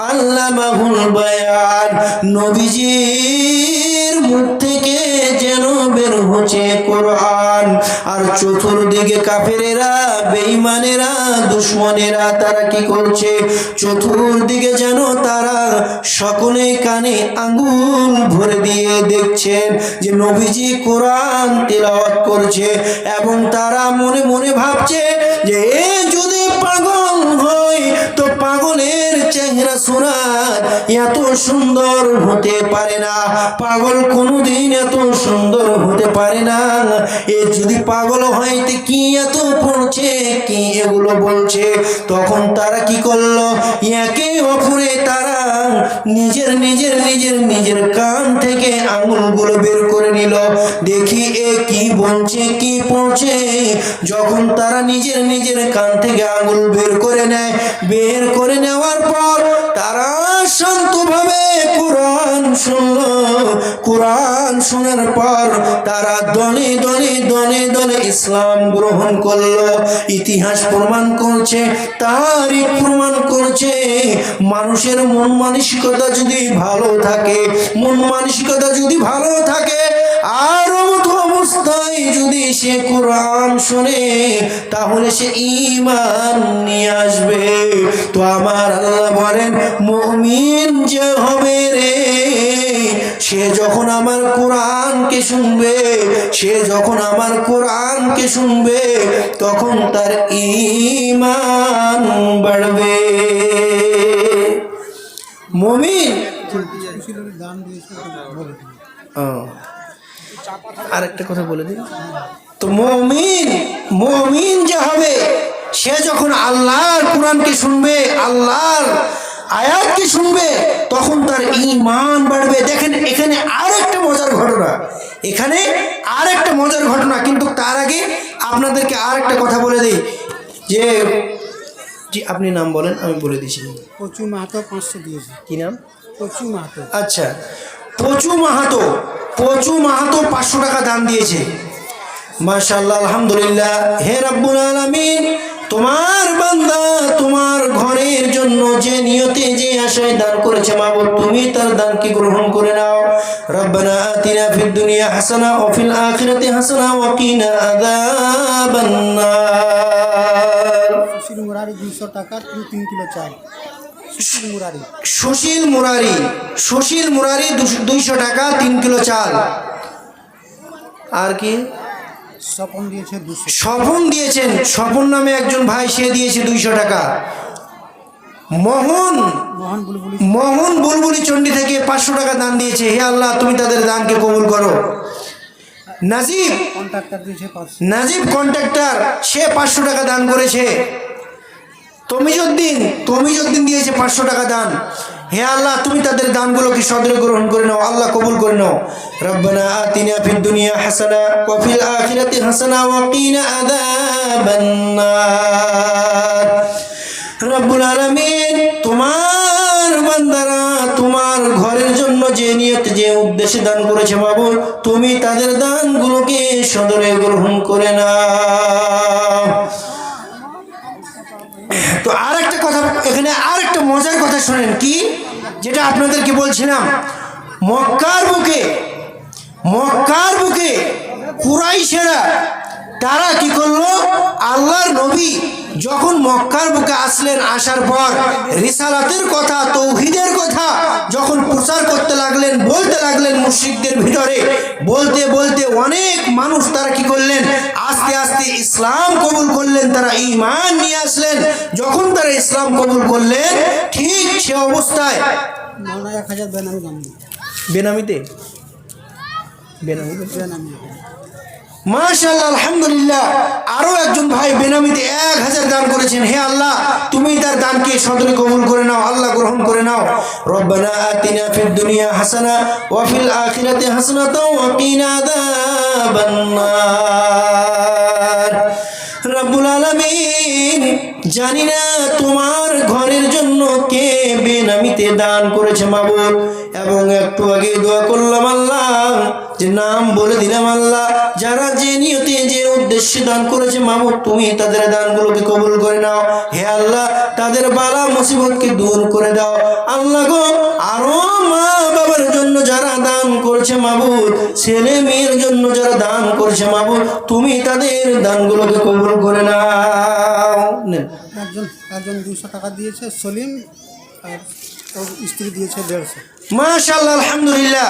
আল্লামাহুল বায়ান। নবীজির মুখ থেকে যেন তাদের হচ্ছে কোরআন। আর চতুর্দিকে কাফেরেরা, বেঈমানেরা, দুশমনেরা তারা কি করছে? চতুর্দিকে যেন তারা সকলে কানে আঙ্গুল ভরে দিয়ে দেখছেন যে নবীজি কোরআন তেলাওয়াত করছে, এবং তারা মনে মনে ভাবছে যে এ যদি পাগল হয় তো পাগলের চেহারা সুরাত এত সুন্দর হতে পারে না, পাগল কোনোদিন এত সুন্দর হতে পারে না। এ যদি পাগল হয় তো কি এত পড়ছে, কি এগুলো বলছে? তখন তারা কি করলো? একে অপরে তারা নিজের নিজের নিজের নিজের কান থেকে আঙুলগুলো বের করে নিল, দেখি এ কি বলছে, কি পড়ছে। যখন তারা নিজের নিজের কান থেকে আঙুল বের করে নেয়, বের করে নেওয়ার পর তারা শান্তভাবে কোরআন শুনলো। কোরআন শোনার পর তারা দলে দলে দলে দলে ইসলাম গ্রহণ করলো। ইতিহাস প্রমাণ করছে, তারিখ প্রমাণ করছে, মানুষের মন মানসিকতা যদি ভালো থাকে, মন মানসিকতা যদি ভালো থাকে, আর অবস্থায় যদি সে কোরআন শোনে তাহলে সে ঈমান নিয়ে আসবে। তো আমার আল্লাহ বলেন, মুমিন যে হবে রে, সে যখন আমার কোরআনকে শুনবে, সে যখন আমার কোরআনকে শুনবে তখন তার ঈমান বাড়বে। মুমিন আরেকটা কথা বলে দিই তো, মুমিন মুমিন যে হবে সে যখন আল্লাহর কোরআনকে শুনবে, আল্লাহর আয়াতকে শুনবে তখন তার ঈমান বাড়বে। দেখেন এখানে আরেকটা মজার ঘটনা, এখানে আরেকটা মজার ঘটনা, কিন্তু তার আগে আপনাদেরকে আরেকটা কথা বলে দিই যে জি আপনি নাম বলেন, আমি বলে দিচ্ছি। পচু মাহাতো 500 দিয়েছে। কি নাম? পচু মাহাতো। আচ্ছা, পচু মাহাতো, পচু মাহাতো 500 টাকা দান দিয়েছে। মাশাআল্লাহ, আলহামদুলিল্লাহ। হে রব্বুল আলামিন, তোমার বান্দা তোমার ঘরের জন্য যে নিয়তে যে আশায় দান করেছে মাবুদ, তুমি তার দানকে গ্রহণ করে নাও। রব্বানা আতিনা ফিদ দুনিয়া হাসানা ওয়া ফিল আখিরাতি হাসানা ওয়া কিনা আযাবান নার। সুশীল মুরারি 200 টাকা 3 কিলো চাল। সুশীল মুরারি, সুশীল মুরারি, সুশীল মুরারি 200 টাকা 3 কিলো চাল। আর কি? স্বপন দিয়েছে 200। স্বপন দিয়েছেন, স্বপন নামে একজন ভাই, সে দিয়েছে 200 টাকা। মোহন মোহন বুলবুলি চণ্ডী থেকে 500 টাকা দান দিয়েছে। হে আল্লাহ, তুমি তাদের দানকে কবুল করো। নাজিব কন্ট্রাক্টর দিয়েছে 500। নাজিব কন্ট্রাক্টর, সে 500 টাকা দান করেছে। তমিজউদ্দিন দিয়েছে 500 টাকা দান। হে আল্লাহ, তুমি তাদের দানগুলোকে সদরে গ্রহণ করে নাও, আল্লাহ কবুল করে নাও। রব্বানা আতিনা ফিদ দুনিয়া হাসানা ওয়া ফিল আখিরাতি হাসানা ওয়া কিনা আযাবান নার। রব্বুল আলামিন, তোমার বান্দারা তোমার ঘরের জন্য যে নিয়ত যে উদ্দেশ্যে দান করেছে মাবুদ, তুমি তাদের দানগুলোকে সদরে গ্রহণ করে নাও। তো আরেকটা কথা, এখানে আরেকটা মজার কথা শোনেন, কি যেটা আপনাদেরকে বলছিলাম, মক্কার বুকে কুরাইশেরা তারা কি করলো? আল্লাহর নবী যখন মক্কার বুকে আসলেন, আসার পর রিসালাতের কথা, তৌহিদের কথা যখন প্রচার করতে লাগলেন, বলতে লাগলেন মুশরিকদের ভিতরে, বলতে বলতে অনেক মানুষ তারা কি করলেন? আস্তে আস্তে ইসলাম কবুল করলেন, তারা ঈমান নিয়ে আসলেন। যখন তারা ইসলাম কবুল করলেন, ঠিক সে অবস্থায় 1000 বেনামি দাম। বেনামিতে মাশাআল্লাহ, আলহামদুলিল্লাহ, আরো একজন ভাই বেনামিতে 1000 দান করেছেন। হে আল্লাহ, তুমি তার দানকে সদরে কবুল করে নাও, আল্লাহ গ্রহণ করে নাও। রব্বানা আতিনা ফিদ দুনিয়া হাসানা ওয়া ফিল আখিরাতি হাসানাতাও ওয়া কিনা আযাবান নার। রব্বুল আলামিন, জানি না তোমার ঘরের জন্য কে বেনামিতে দান করেছে মাবুদ, এবং একটু আগে দোয়া করলাম আল্লাহ, যে নাম বলে দিলাম আল্লাহ, যারা যে নিয়তে যে উদ্দেশ্যে দান করেছে মাবুদ, তুমি তাদের দানগুলোকে কবুল করে নাও। হে আল্লাহ, তাদের বালা মুসিবতকে দূর করে দাও। আল্লাহ গো, আরো মা বাবা বাবার জন্য যারা দান করছে মাবুদ, ছেলে মেয়ের জন্য যারা দান করছে মাবুদ, তুমি তাদের দানগুলোকে কবুল করে নাও। নেন। একজন 200 টাকা দিয়েছে সলিম, আর ওর স্ত্রী দিয়েছে 150। মাশাআল্লাহ, আলহামদুলিল্লাহ।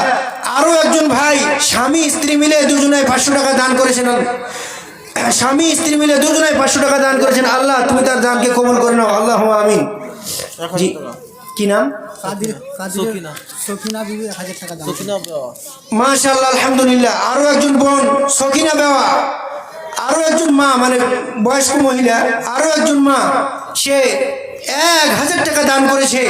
আরো একজন ভাই স্বামী স্ত্রী মিলে দুজনায় 500 টাকা দান করেছেন। স্বামী স্ত্রী মিলে দুজনায় 500 টাকা দান করেছেন। আল্লাহ তুমি তার দানকে কবুল করে নাও, আল্লাহুম্মা আমিন। জি, কি নাম? সকিনা বিবি 1000 টাকা দান। মাশাআল্লাহ, আলহামদুলিল্লাহ। আরো একজন বোন সকিনা বেওয়া, আরো একজন মা, মানে বয়স্ক মহিলা, আরো একজন মা, সে 1000 টাকা দান করেছে।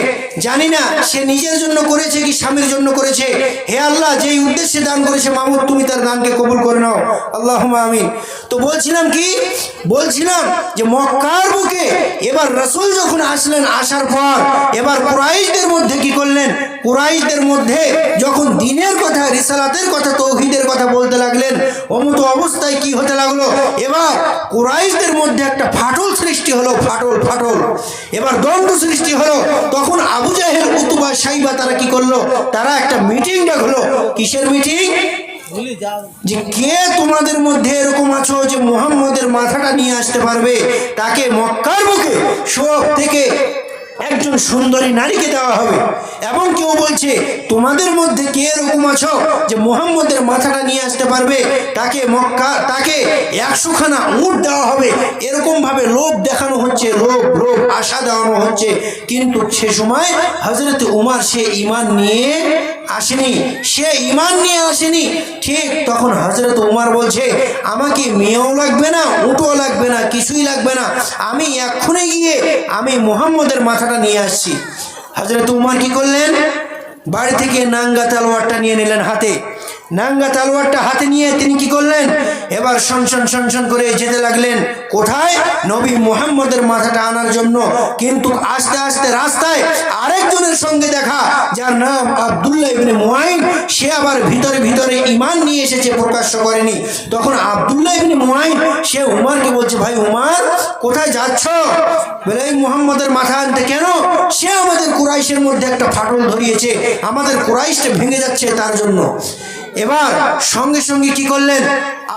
জানি না সে নিজের জন্য করেছে কি স্বামীর জন্য করেছে। হে আল্লাহ, যেই উদ্দেশ্যে দান করেছে মামুদ তুমি তার দানকে কবুল করে নাও, আল্লাহুম্মা আমিন। তো বলছিলাম যে মক্কার বুকে এবার রাসূল যখন আসলেন, আসার পর এবার কুরাইশদের মধ্যে কি করলেন? কুরাইশদের মধ্যে যখন দ্বীনের কথা, রিসালাতের কথা, তাওহীদের কথা বলতে লাগলেন, অমত অবস্থায় কি হতে লাগলো? এবার কুরাইশদের মধ্যে একটা ফাটল সৃষ্টি হলো, ফাটল। এবার দ্বন্দ্ব সৃষ্টি হলো। তখন আবু জাহেল, উতবা, সাইবা তারা কি করলো? তারা একটা মিটিং ডাকলো। কিসের মিটিং? যে কে তোমাদের মধ্যে এরকম আছো যে মুহাম্মদের মাথাটা নিয়ে আসতে পারবে? তাকে মক্কার বুকে সব থেকে একজন সুন্দরী নারীকে দেওয়া হবে। এবং কেউ বলছে তোমাদের মধ্যে কে এরকম আছো যে মুহাম্মদের মাথাটা নিয়ে আসতে পারবে? তাকে 100 খানা উট দেওয়া হবে। এরকম ভাবে লোভ দেখানো হচ্ছে, লোভ আশা দেওয়ানো হচ্ছে। কিন্তু সে সময় হযরত উমর সে ঈমান নিয়ে আসেনি। ঠিক তখন হযরত উমর বলছে, আমাকে মেয়েও লাগবে না, উটও লাগবে না, কিছুই লাগবে না, আমি এক্ষুনি গিয়ে আমি মুহাম্মদের মাথাটা নিয়ে আসছি। হযরত উমর কি করলেন? বাড়ি থেকে নাঙ্গা তলোয়ারটা নিয়ে নিলেন হাতে। নাঙ্গা তলোয়ারটা হাতে নিয়ে তিনি কি করলেন? এবার সনসন করে যেতে লাগলেন। কোথায়? নবী মুহাম্মদের মাথাটা আনার জন্য। কিন্তু আস্তে আস্তে রাস্তায় আরেকজনের সঙ্গে দেখা, যার নাম আব্দুল্লাহ ইবনে মুআইন। সে আবার ভিতরে ঈমান নিয়ে এসেছে, প্রকাশ্য করেনি। তখন আব্দুল্লাহ ইবনে মুআইন সে উমরকে বলছে, ভাই উমর, কোথায় যাচ্ছ? বলে, এই মুহাম্মদের মাথা আনতে। কেন? সে আমাদের কুরাইশের মধ্যে একটা ফাটল ধরিয়েছে, আমাদের কুরাইশটা ভেঙে যাচ্ছে, তার জন্য। এবার সঙ্গে কি করলেন?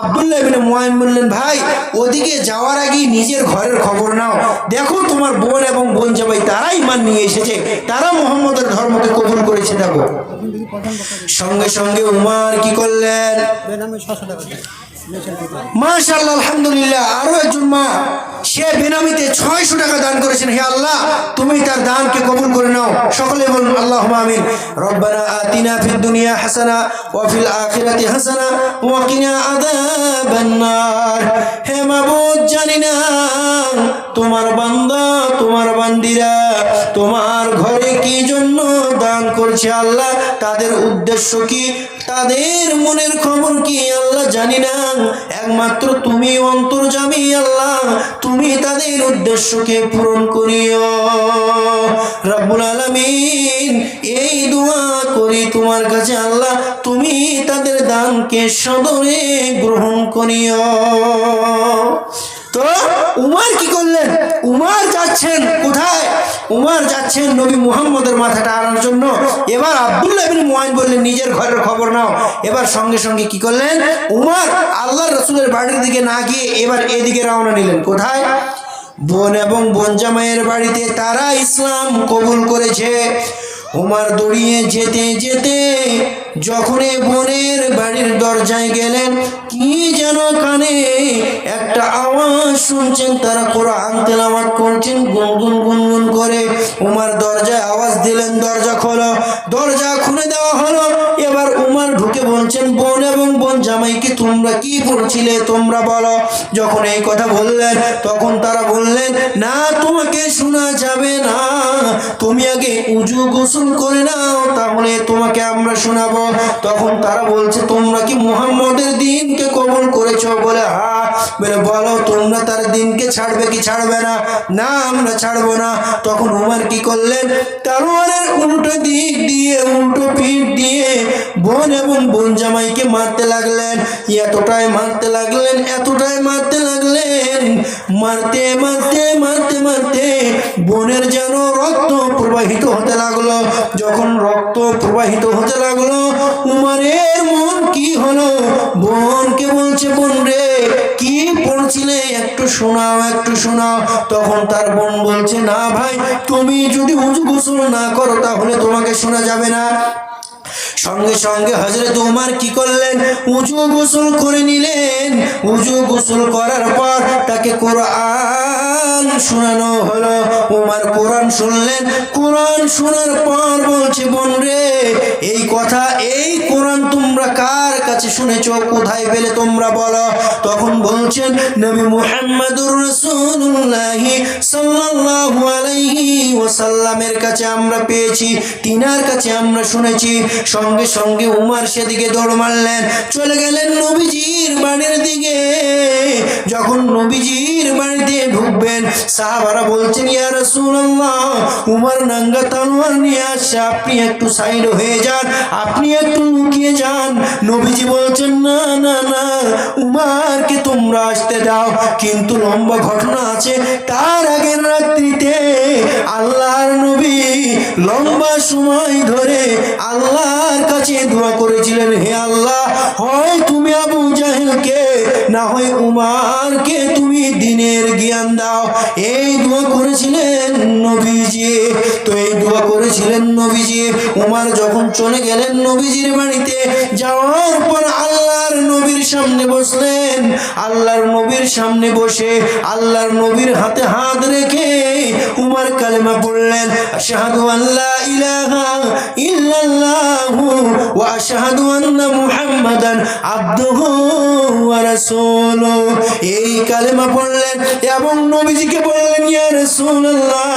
আব্দুল্লাহ ইবনে মুআইন বললেন, ভাই ওদিকে যাওয়ার আগে নিজের ঘরের খবর নাও, দেখো তোমার বোন এবং বোন জামাই তারা ঈমান নিয়ে এসেছে, তারা মুহাম্মদের ধর্মকে কবুল করেছে। দেখো সঙ্গে উমর কি করলেন? বেনামে 600 টাকা দেন। মাশাআল্লাহ, আলহামদুলিল্লাহ। আরো একজন মা, সে বেনামিতে 600 টাকা দান করেছেন। হে আল্লাহ, তুমি তার দানকে কবুল করে নাও। সকলে বলুন আল্লাহুম্মা আমিন। রব্বানা আতিনা ফিদ দুনিয়া হাসানা ওয়া ফিল আখিরাতি হাসানা ওয়া কিনা আযাবান নার। হে মাবুদ, জানি না তোমার বান্দা, তোমার বান্দিরা তোমার ঘরে কি জন্য দান করছে আল্লাহ, তাদের উদ্দেশ্য কি, তাদের মনের খবর কি আল্লাহ জানি না। একমাত্র তুমি অন্তর্যামী আল্লাহ, তুমি তাদের উদ্দেশ্যকে পূরণ করিও রব্বুল আলামিন। এই দোয়া করি তোমার কাছে আল্লাহ, তুমি তাদের দানকে সদরে গ্রহণ করিও। তো উমর কি করলেন? উমর যাচ্ছেন কোথায়? উমর যাচ্ছেন নবী মুহাম্মদের মাথাটা আনার জন্য। এবার আব্দুল্লাহ ইবনে মুআইন বললেন, নিজের ঘরের খবর নাও। এবার সঙ্গে কি করলেন? উমর আল্লাহর রাসূলের বাড়ির দিকে না গিয়ে এবার এদিকে রওনা নিলেন। কোথায়? বোন এবং বোন জামাইয়ের বাড়িতে। তারা ইসলাম কবুল করেছে। উমর দৌড়িয়ে যেতে যখন বোনের বাড়ির দরজায় গেলেন, কি যেন কানে একটা আওয়াজ শুনছেন, তারা কোরআন তেলাওয়াত করছেন গুনগুন করে। উমর দরজায় আওয়াজ দিলেন, দরজা খোলো। দরজা খুলে দেওয়া হলো। এবার উমর ঢুকে বলছেন, বোন এবং বোন জামাইকে, তোমরা কি পড়ছিলে তোমরা বলো। যখন এই কথা বললেন তখন তারা বললেন, না তোমাকে শোনা যাবে না, তুমি আগে উজু গোসল করে নাও, তাহলে তোমাকে আমরা শোনাবো। তখন তারা বলছে, তোমরা কি মুহাম্মদের দ্বীনকে কবুল করেছো? বলে, হ্যাঁ। বলে বলো তোমরা তার দিনকে ছাড়বে কি ছাড়বে না? না আমরা ছাড়বো না। তখন উমর কি করলেন, তরবারের উল্টো দিক দিয়ে উল্টো পিঠ দিয়ে বোন এবং বোন জামাইকে মারতে লাগলেন। এতটাই মারতে লাগলেন, এতটাই মারতে লাগলেন, মারতে মারতে মারতে মারতে বোনের যেন রক্ত প্রবাহিত হতে লাগলো। যখন রক্ত প্রবাহিত হতে লাগলো, উমরের মন কি হলো, বোনকে বলছে বোন রে কি পড়ছিলে একটু শোনাও একটু শোনাও। তখন তার বোন বলছে না ভাই, তুমি যদি উজু গোসল না করো তাহলে তোমাকে শোনা যাবে না। সঙ্গে সঙ্গে হযরত উমর কি করলেন, উজু গোসল করে নিলেন। উজু গোসল করার পর তাকে কোরআন শোনানো হলো। উমর কোরআন শুনলেন। কোরআন শোনার পর বলছে বোন রে এই কথা, এই কোরআন তোমরা কার কাছে শুনেছো, কোথায় পেলে তোমরা বলো। তখন বলছেন নবী মুহাম্মদুর রাসূলুল্লাহ সাল্লাল্লাহু আলাইহি ওয়াসাল্লামের কাছে আমরা পেয়েছি, তিনার কাছে আমরা শুনেছি। সঙ্গে সঙ্গে উমর সেদিকে দৌড় মারলেন, চলে গেলেন নবীজির বাড়ির দিকে। যখন নবীজির বাড়িতে ঢুকবেন, সাহাবারা বলছেন ইয়া রাসূলুল্লাহ, উমর নাঙ্গা তলোয়ার নিয়ে আসছে, আপনি একটু সাইড হয়ে যান, আপনি একটু লুকিয়ে যান। নবীজি বলছেন না না না, উমরকে তোমরা আসতে দাও। কিন্তু লম্বা ঘটনা আছে, তার আগের রাত্রিতে আল্লাহর নবী লম্বা সময় ধরে আল্লাহর কাছে দোয়া করেছিলেন, হে আল্লাহ, হয় তুমি আবু জাহেলকে, না হয় উমরকে তুমি দিনের জ্ঞান দাও। এই দোয়া করেছিলেন নবীজি। তো এই দোয়া করেছিলেন নবীজি। উমর যখন চলে গেলেন নবীজির বাড়িতে, যাওয়ার পর আল্লাহর নবীর সামনে বসলেন। আল্লাহর নবীর সামনে বসে আল্লাহর নবীর হাতে হাত রেখে উমর কালেমা পড়লেন, আশহাদু আল্লা ইলাহা ইল্লাল্লাহু ওয়া আশহাদু আন্না মুহাম্মাদান আবদুহু ওয়া রাসূলুহু। এই কালেমা পড়লেন এবং নবীজিকে বললেন, ইয়া রাসূলুল্লাহ,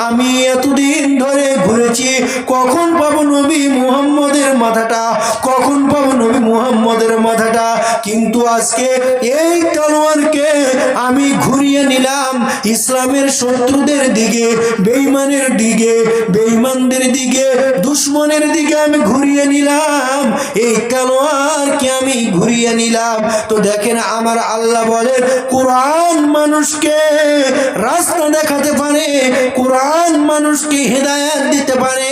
আমি এতদিন ধরে ঘুরেছি কখন পাবো নবী মুহাম্মদের মাথাটা, কখন পাবো নবী মুহাম্মদের মাথাটা, কিন্তু আজকে এই তলোয়ারকে আমি ঘুরিয়ে নিলাম ইসলামের শত্রুদের দিকে, বেঈমানের দিকে, বেঈমানদের দিকে, দুশমনের দিকে আমি ঘুরিয়ে নিলাম। এই তলোয়ারকে আমি ঘুরিয়ে নিলাম। তো দেখেন আমার আল্লাহ বলেন, কোরআন মানুষকে রাস্তা দেখাতে পারে, কোরআন মানুষকে হেদায়েত দিতে পারে,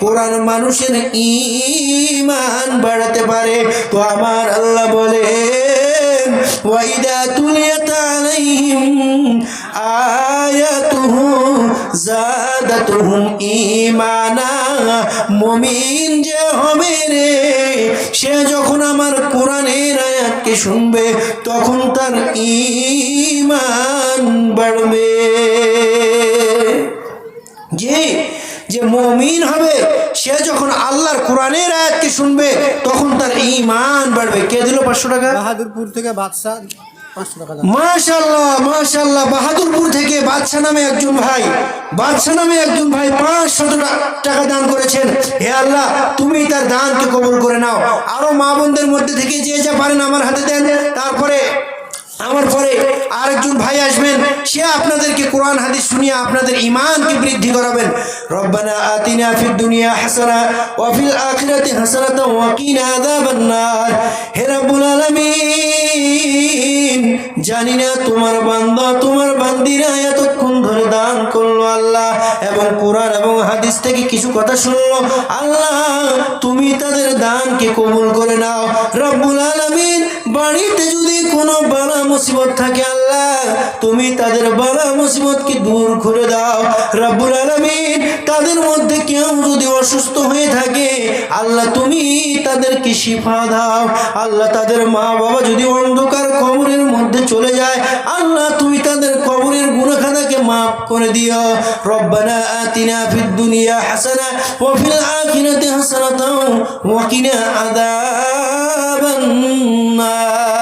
কোরআন মানুষের ঈমান বাড়াতে পারে। তো আমার আল্লাহ বলেন, ওয়াইদা তুলিয়াত আলাইহিম আয়াতুহু যাদাতুহুম ঈমানা। মুমিন যে হবে রে, সে যখন আমার কোরআনের আয়াতকে শুনবে তখন তার ঈমান বাড়বে। যে মুমিন হবে সে যখন আল্লাহর কোরআনের আয়াতকে শুনবে তখন তার ঈমান বাড়বে। কে দিল 500 টাকা? বাহাদুরপুর থেকে বাদশা 500 টাকা দাম। মাশাআল্লাহ মাশাআল্লাহ, বাহাদুরপুর থেকে বাদশা নামে একজন ভাই, বাদশা নামে একজন ভাই 500 টাকা দান করেছেন। হে আল্লাহ, তুমি তার দানকে কবুল করে নাও। আরো মা বোনদের মধ্যে থেকে যে যা পারেন আমার হাতে দেন। তারপরে আমার পরে আরেকজন ভাই আসবেন, সে আপনাদেরকে কোরআন হাদিস শুনিয়ে আপনাদের ঈমানকে বৃদ্ধি করাবেন। রব্বানা আতিনা ফিদ দুনিয়া হাসানা ওয়া ফিল আখিরাতি হাসানাতাও ওয়া কিনা আযাবান নার। হে রব্বুল আলামিন, জানি না তোমার বান্দা তোমার বান্দিরা এতক্ষণ ধরে দান করলো আল্লাহ, এবং কোরআন এবং হাদিস থেকে কিছু কথা শুনলো আল্লাহ, তুমি তাদের দানকে কবুল করে নাও। রব্বুল আলামিন, বাড়িতে যদি কোনো বালা মুসিবত থাকে আল্লাহ, তুমি তাদের বালা মুসিবতকে দূর করে দাও। রব্বুল আলামিন, তাদের মধ্যে কেউ যদি অসুস্থ হয়ে থাকে আল্লাহ, তুমি তাদেরকে শিফা দাও। আল্লাহ, তাদের মা বাবা যদি অন্ধকার কবরের মধ্যে চলে যায় আল্লাহ, তুমি তাদের কবরের গুনাহ খাতাকে মাফ করে দিও। রব্বানা আতিনা ফিদ দুনিয়া হাসানা ওয়া ফিল আখিরাতি হাসানাতাও ওয়া কিনা আযাবান নার।